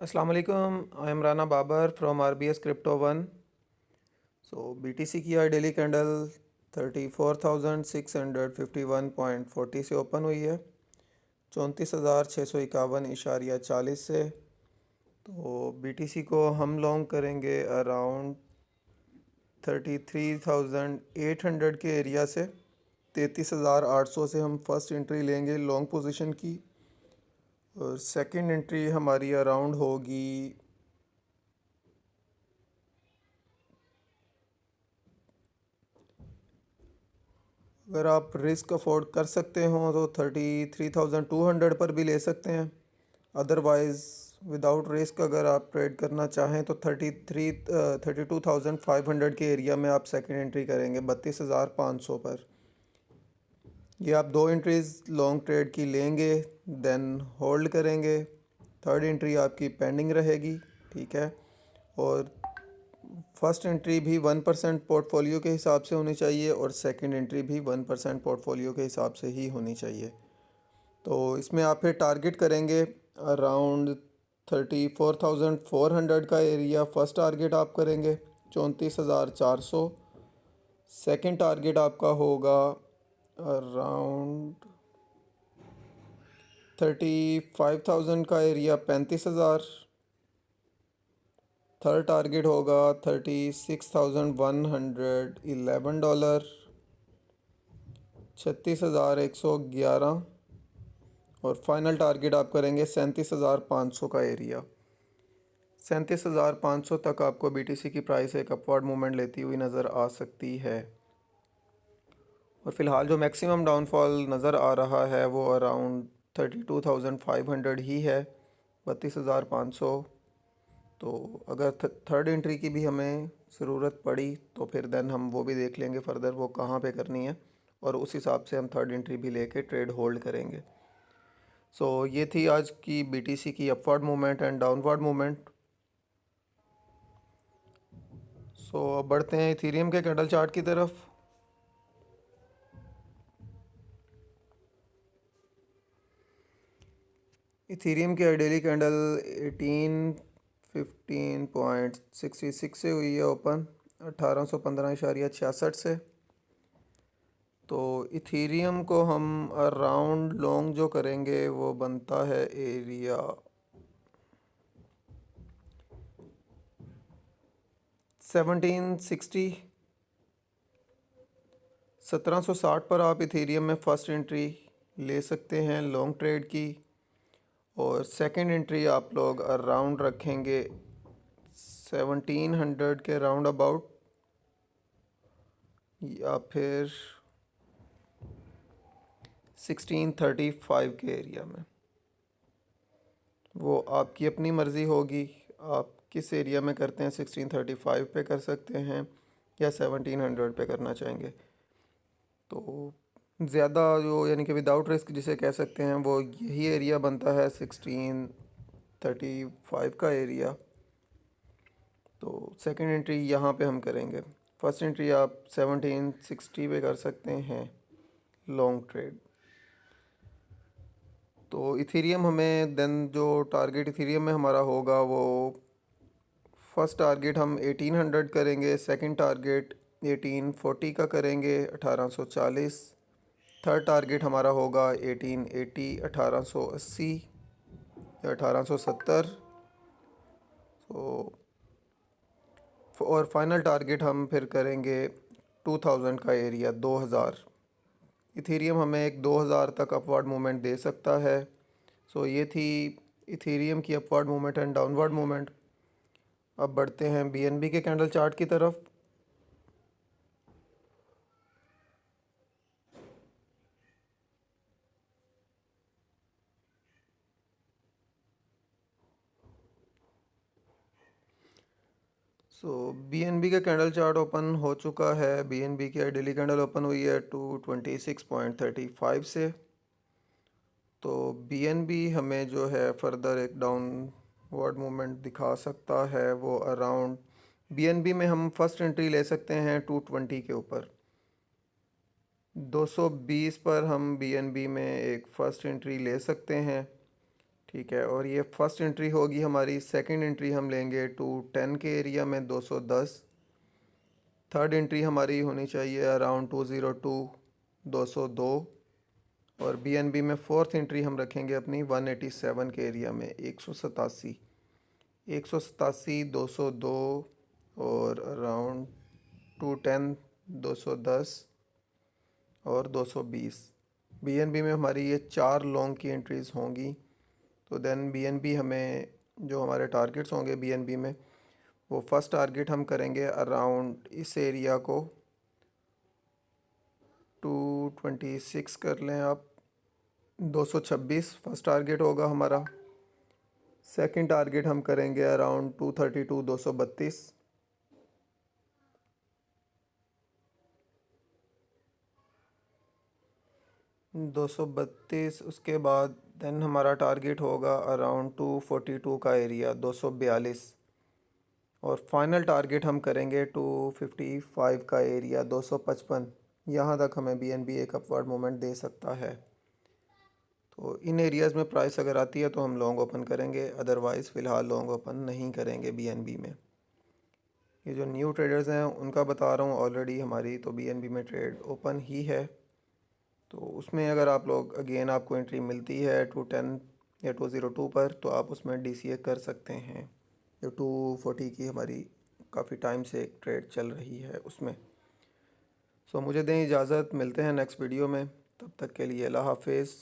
अस्सलाम वालेकुम। I am Rana Babar from RBS Crypto One। BTC की आज डेली कैंडल 34,651.40 से ओपन हुई है, 34,651.40 से। तो BTC को हम लॉन्ग करेंगे अराउंड 33,800 के एरिया से। 33,800 से हम फर्स्ट एंट्री लेंगे लॉन्ग पोजीशन की, और सेकंड एंट्री हमारी अराउंड होगी अगर आप रिस्क अफोर्ड कर सकते हो तो 33,200 पर भी ले सकते हैं। अदरवाइज़ विदाउट रिस्क अगर आप ट्रेड करना चाहें तो 32,500 के एरिया में आप सेकंड एंट्री करेंगे 32,500 पर। ये आप दो एंट्रीज़ लॉन्ग ट्रेड की लेंगे, देन होल्ड करेंगे। थर्ड एंट्री आपकी पेंडिंग रहेगी, ठीक है। और फर्स्ट एंट्री भी 1% पोर्टफोलियो के हिसाब से होनी चाहिए, और सेकंड एंट्री भी 1% पोर्टफोलियो के हिसाब से ही होनी चाहिए। तो इसमें आप फिर टारगेट करेंगे अराउंड 34,400 का एरिया। फर्स्ट टारगेट आप करेंगे 34,400। सेकंड टारगेट आपका होगा अराउंड 35,000 का एरिया, 35,000। थर्ड टारगेट होगा $36,111, 36,111। और फाइनल टारगेट आप करेंगे 37,500 का एरिया। 37,500 तक आपको BTC की प्राइस एक अपवर्ड मूवमेंट लेती हुई नज़र आ सकती है। और फ़िलहाल जो मैक्सिमम डाउनफॉल नज़र आ रहा है वो अराउंड 32,500 ही है, 32,500। तो अगर थर्ड एंट्री की भी हमें ज़रूरत पड़ी तो फिर देन हम वो भी देख लेंगे फर्दर वो कहाँ पे करनी है, और उस हिसाब से हम थर्ड एंट्री भी लेके ट्रेड होल्ड करेंगे। ये थी आज की BTC की upward movement and downward movement. अब बढ़ते हैं इथेरियम के कैंडल चार्ट की तरफ। इथेरियम की डेली कैंडल 1815.66 से हुई है ओपन, 1815.66 से। तो इथेरियम को हम अराउंड लॉन्ग जो करेंगे वो बनता है एरिया 1760। 1760 पर आप इथेरियम में फ़र्स्ट एंट्री ले सकते हैं लॉन्ग ट्रेड की, और सेकंड एंट्री आप लोग अराउंड रखेंगे 1700 के राउंड अबाउट, या फिर 1635 के एरिया में। वो आपकी अपनी मर्ज़ी होगी, आप किस एरिया में करते हैं। 1635 पे कर सकते हैं या 1700 पे करना चाहेंगे। तो ज़्यादा जो यानी कि विदाउट रिस्क जिसे कह सकते हैं वो यही एरिया बनता है 1635 का एरिया। तो सेकंड एंट्री यहाँ पे हम करेंगे। फर्स्ट एंट्री आप 1760 पे कर सकते हैं लॉन्ग ट्रेड। तो इथेरियम हमें देन जो टारगेट इथेरियम में हमारा होगा वो फर्स्ट टारगेट हम 1800 करेंगे, सेकंड टारगेट 1840 का करेंगे, 1840। थर्ड टारगेट हमारा होगा 1880, 1880 या 1870। तो और फाइनल टारगेट हम फिर करेंगे 2000 का एरिया, 2000। इथेरियम हमें एक 2000 तक अपवर्ड मूवमेंट दे सकता है। ये थी इथेरियम की upward movement and downward movement. अब बढ़ते हैं BNB के कैंडल चार्ट की तरफ। BNB का कैंडल चार्ट ओपन हो चुका है। BNB की डेली कैंडल ओपन हुई है 226.35 से। तो BNB हमें जो है फर्दर एक डाउनवर्ड मूवमेंट दिखा सकता है। वो अराउंड BNB में हम फर्स्ट एंट्री ले सकते हैं 220 के ऊपर। 220 पर हम BNB में एक फ़र्स्ट एंट्री ले सकते हैं, ठीक है, और ये फर्स्ट एंट्री होगी हमारी। सेकंड एंट्री हम लेंगे 210 के एरिया में 210। थर्ड एंट्री हमारी होनी चाहिए अराउंड 202 202। और बीएनबी में फोर्थ एंट्री हम रखेंगे अपनी 187 के एरिया में 187। 187 202 और अराउंड 210 210 और 220। बीएनबी में हमारी ये 4 लॉन्ग की एंट्रीज़ होंगी। तो देन बीएनबी हमें जो हमारे टारगेट्स होंगे बीएनबी में, वो फर्स्ट टारगेट हम करेंगे अराउंड इस एरिया को 226 कर लें आप। 226 फर्स्ट टारगेट होगा हमारा। सेकंड टारगेट हम करेंगे अराउंड 232 232। 232 उसके बाद देन हमारा टारगेट होगा अराउंड 242 का एरिया 242। और फाइनल टारगेट हम करेंगे 255 का एरिया 255। यहाँ तक हमें बीएनबी एक अपवर्ड मोमेंट दे सकता है। तो इन एरियाज़ में प्राइस अगर आती है तो हम लॉन्ग ओपन करेंगे, अदरवाइज़ फ़िलहाल लॉन्ग ओपन नहीं करेंगे बीएनबी में। ये जो न्यू ट्रेडर्स हैं उनका बता रहा हूँ, ऑलरेडी हमारी तो बीएनबी में ट्रेड ओपन ही है। तो उसमें अगर आप लोग अगेन आपको एंट्री मिलती है 210 या 202 पर, तो आप उसमें डीसीए कर सकते हैं। जो 240 की हमारी काफ़ी टाइम से एक ट्रेड चल रही है उसमें। सो मुझे दें इजाज़त, मिलते हैं नेक्स्ट वीडियो में। तब तक के लिए अल्लाह हाफिज़।